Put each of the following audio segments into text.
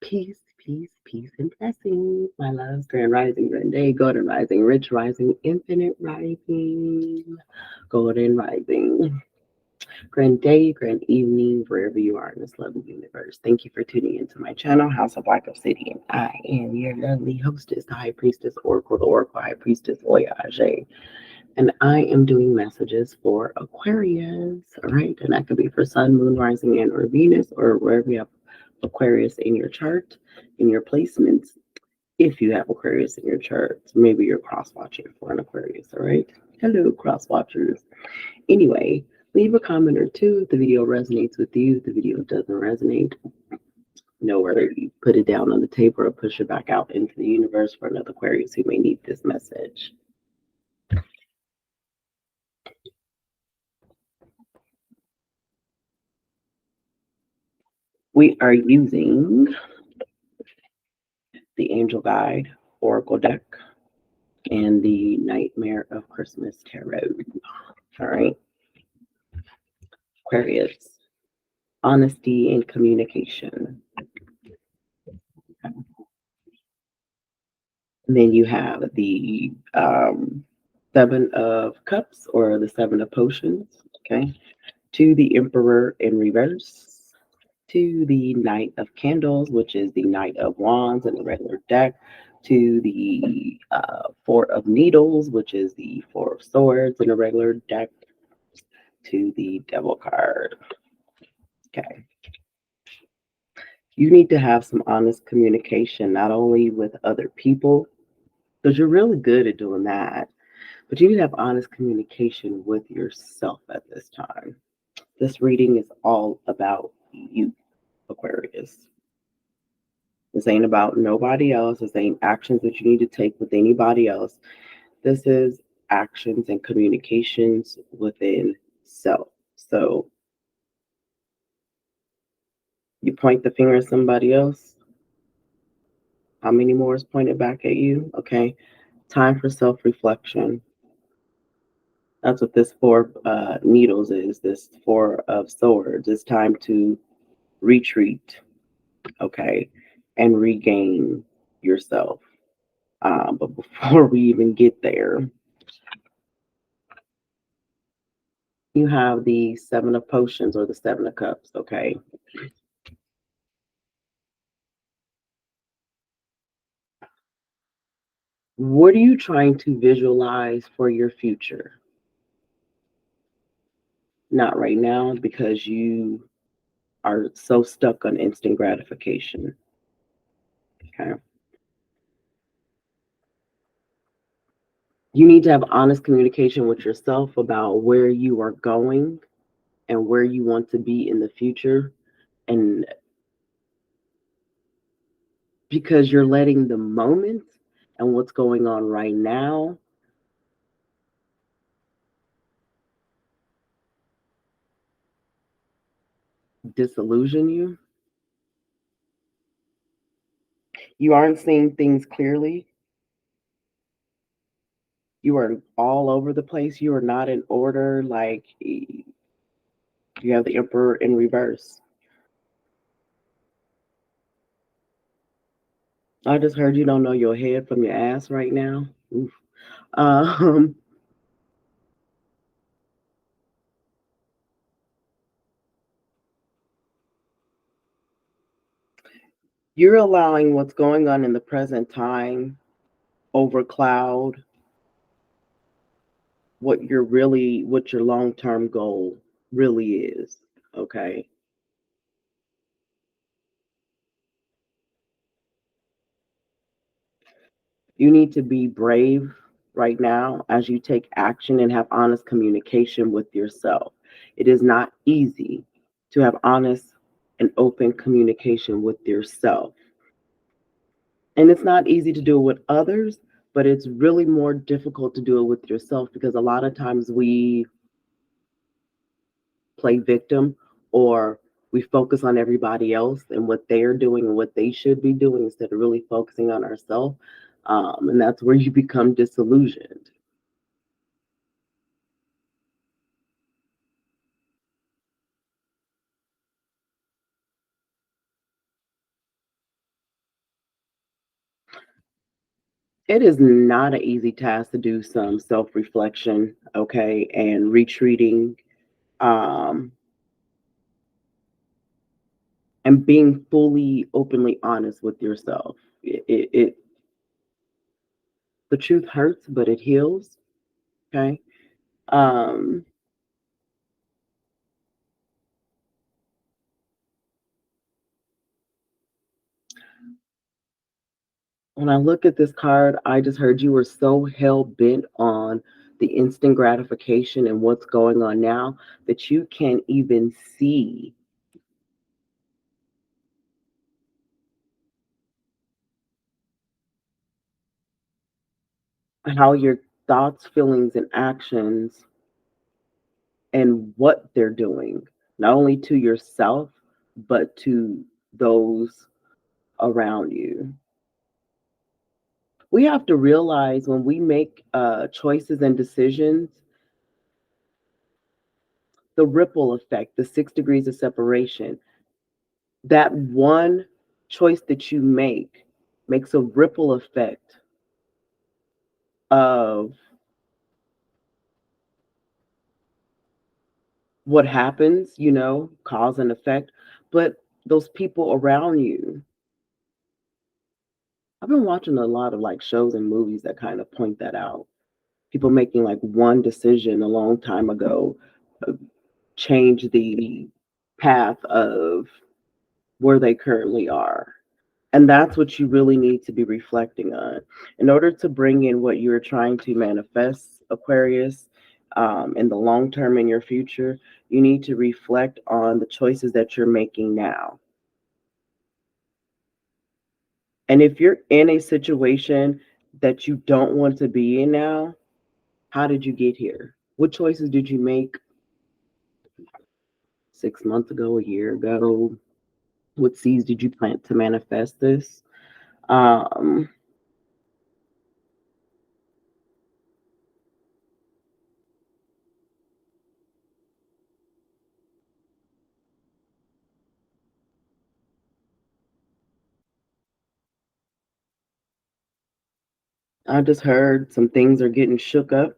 Peace, peace, peace, and blessings, my loves. Grand rising, grand day, golden rising, rich rising, infinite rising, golden rising. Grand day, grand evening, wherever you are in this lovely universe. Thank you for tuning into my channel, House of Black Obsidian. I am your lovely hostess, the High Priestess Oracle, the Oracle High Priestess Oya, and I am doing messages for Aquarius, all right? And that could be for Sun, Moon, Rising, and or Venus, or wherever you have Aquarius in your chart, in your placements. If you have Aquarius in your chart, maybe you're cross-watching for an Aquarius, all right? Hello, cross-watchers. Anyway, leave a comment or two if the video resonates with you. If the video doesn't resonate, know whether you put it down on the table or push it back out into the universe for another Aquarius who may need this message. We are using the Angel Guide Oracle deck and the Nightmare of Christmas Tarot. All right. Aquarius, honesty and communication. And then you have the Seven of Cups or the Seven of Potions. Okay. To the Emperor in reverse. To the Knight of Candles, which is the Knight of Wands in the regular deck. To the Four of Needles, which is the Four of Swords in the regular deck. To the Devil card. Okay. You need to have some honest communication, not only with other people, because you're really good at doing that, but you need to have honest communication with yourself at this time. This reading is all about you, Aquarius. This ain't about nobody else. This ain't actions that you need to take with anybody else. This is actions and communications within self. So you point the finger at somebody else. How many more is pointed back at you? Okay. Time for self-reflection. That's what this Four of Needles is, this Four of Swords. It's time to retreat, okay, and regain yourself. But before we even get there, you have the Seven of Potions or the Seven of Cups, okay? What are you trying to visualize for your future? Not right now, because you are so stuck on instant gratification, okay? You need to have honest communication with yourself about where you are going and where you want to be in the future. And because you're letting the moment and what's going on right now disillusion you. You aren't seeing things clearly. You are all over the place. You are not in order. Like you have the Emperor in reverse. I just heard you don't know your head from your ass right now. Oof. Um, you're allowing what's going on in the present time overcloud what your long-term goal really is. Okay. You need to be brave right now as you take action and have honest communication with yourself. It is not easy to have honest and open communication with yourself. And it's not easy to do it with others, but it's really more difficult to do it with yourself because a lot of times we play victim or we focus on everybody else and what they're doing and what they should be doing instead of really focusing on ourselves. And that's where you become disillusioned. It is not an easy task to do some self-reflection, okay, and retreating, um, and being fully, openly honest with yourself. The truth hurts, but it heals. Okay. Um, when I look at this card, I just heard you were so hell bent on the instant gratification and what's going on now that you can't even see how your thoughts, feelings, and actions and what they're doing, not only to yourself, but to those around you. We have to realize when we make choices and decisions, the ripple effect, the 6 degrees of separation, that one choice that you make makes a ripple effect of what happens, cause and effect. But those people around you, I've been watching a lot of like shows and movies that kind of point that out. People making like one decision a long time ago change the path of where they currently are. And that's what you really need to be reflecting on. In order to bring in what you're trying to manifest, Aquarius, in the long term in your future, you need to reflect on the choices that you're making now. And if you're in a situation that you don't want to be in now, how did you get here? What choices did you make 6 months ago, a year ago? What seeds did you plant to manifest this? Um, I just heard some things are getting shook up.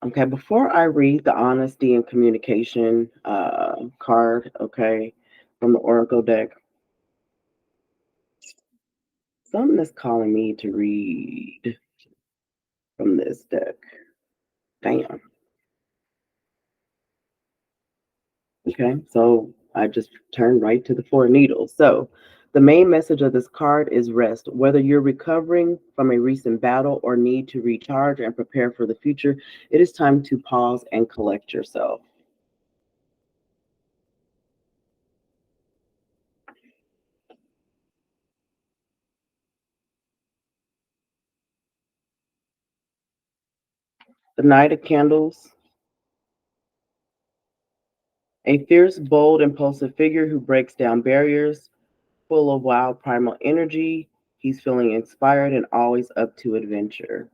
Okay, before I read the honesty and communication card, okay, from the Oracle deck, something is calling me to read from this deck. Damn. Okay, so I just turned right to the Four of Needles. So the main message of this card is rest. Whether you're recovering from a recent battle or need to recharge and prepare for the future, it is time to pause and collect yourself. The Knight of Candles, a fierce, bold, impulsive figure who breaks down barriers, full of wild primal energy. He's feeling inspired and always up to adventure.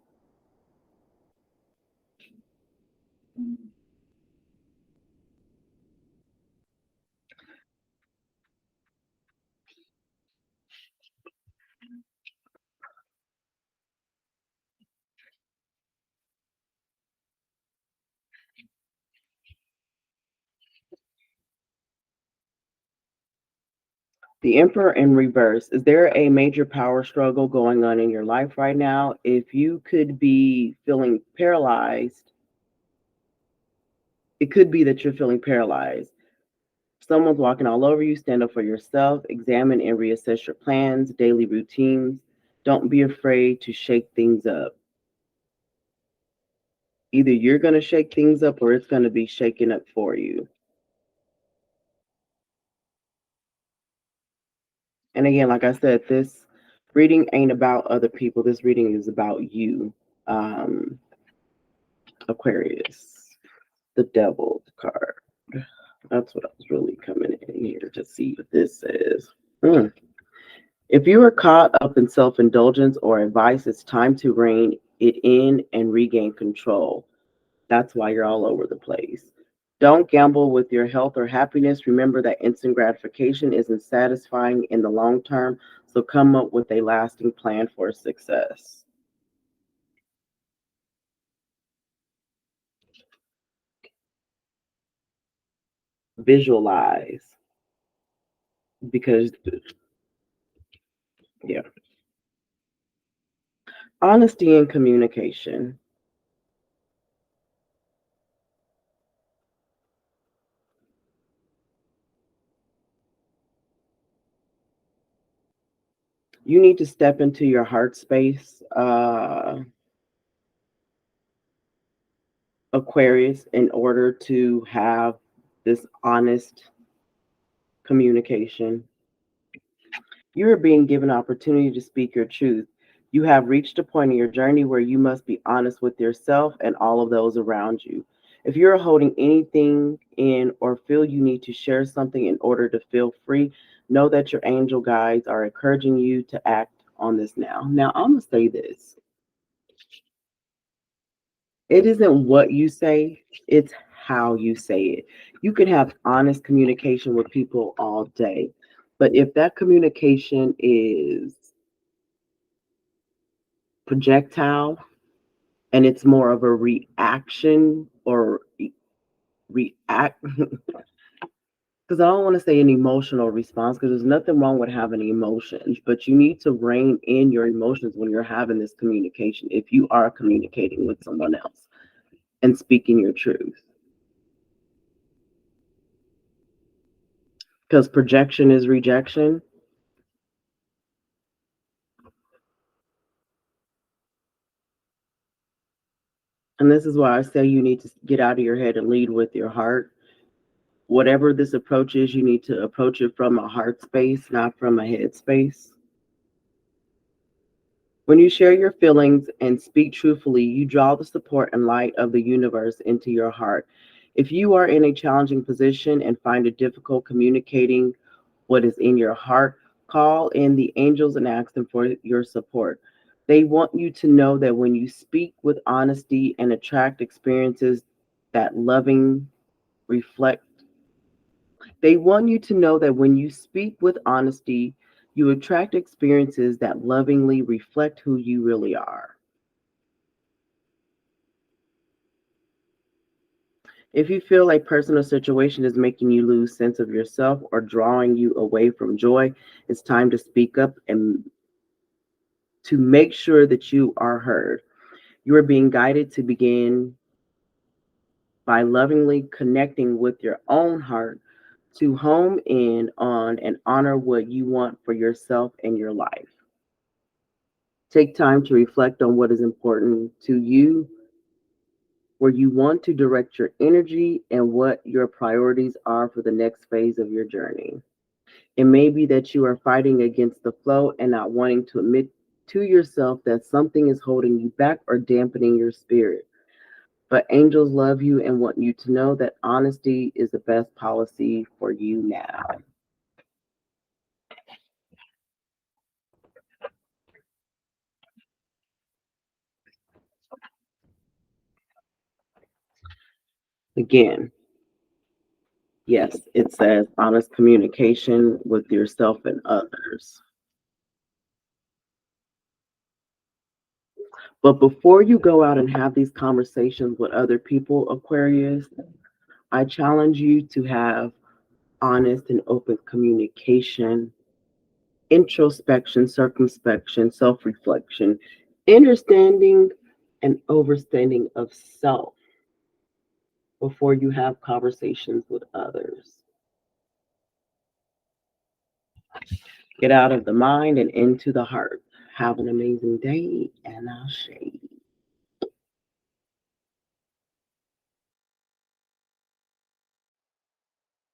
The Emperor in reverse. Is there a major power struggle going on in your life right now? If you could be feeling paralyzed, it could be that you're feeling paralyzed. Someone's walking all over you. Stand up for yourself. Examine and reassess your plans, daily routines. Don't be afraid to shake things up. Either you're going to shake things up or it's going to be shaken up for you. And again, like I said, this reading ain't about other people. This reading is about you, Aquarius, the Devil card. That's what I was really coming in here to see what this says. If you are caught up in self-indulgence or advice, it's time to rein it in and regain control. That's why you're all over the place. Don't gamble with your health or happiness. Remember that instant gratification isn't satisfying in the long term, so come up with a lasting plan for success. Visualize, because, yeah. Honesty and communication. You need to step into your heart space, Aquarius, in order to have this honest communication. You are being given an opportunity to speak your truth. You have reached a point in your journey where you must be honest with yourself and all of those around you. If you're holding anything in or feel you need to share something in order to feel free, know that your angel guides are encouraging you to act on this now. Now, I'm going to say this. It isn't what you say, it's how you say it. You can have honest communication with people all day, but if that communication is projectile and it's more of a reaction or react, because I don't want to say an emotional response, because there's nothing wrong with having emotions, but you need to rein in your emotions when you're having this communication if you are communicating with someone else and speaking your truth. Because projection is rejection. And this is why I say you need to get out of your head and lead with your heart. Whatever this approach is, you need to approach it from a heart space, not from a head space. When you share your feelings and speak truthfully, you draw the support and light of the universe into your heart. If you are in a challenging position and find it difficult communicating what is in your heart, call in the angels and ask them for your support. They want you to know that when you speak with honesty and attract experiences that loving reflect, they want you to know that when you speak with honesty, you attract experiences that lovingly reflect who you really are. If you feel a person or situation is making you lose sense of yourself or drawing you away from joy, it's time to speak up and to make sure that you are heard. You are being guided to begin by lovingly connecting with your own heart to home in on and honor what you want for yourself and your life. Take time to reflect on what is important to you, where you want to direct your energy, and what your priorities are for the next phase of your journey. It may be that you are fighting against the flow and not wanting to admit to yourself that something is holding you back or dampening your spirit. But angels love you and want you to know that honesty is the best policy for you now. Again, yes, it says honest communication with yourself and others. But before you go out and have these conversations with other people, Aquarius, I challenge you to have honest and open communication, introspection, circumspection, self reflection, understanding, and overstanding of self before you have conversations with others. Get out of the mind and into the heart. Have an amazing day, and I'll shade.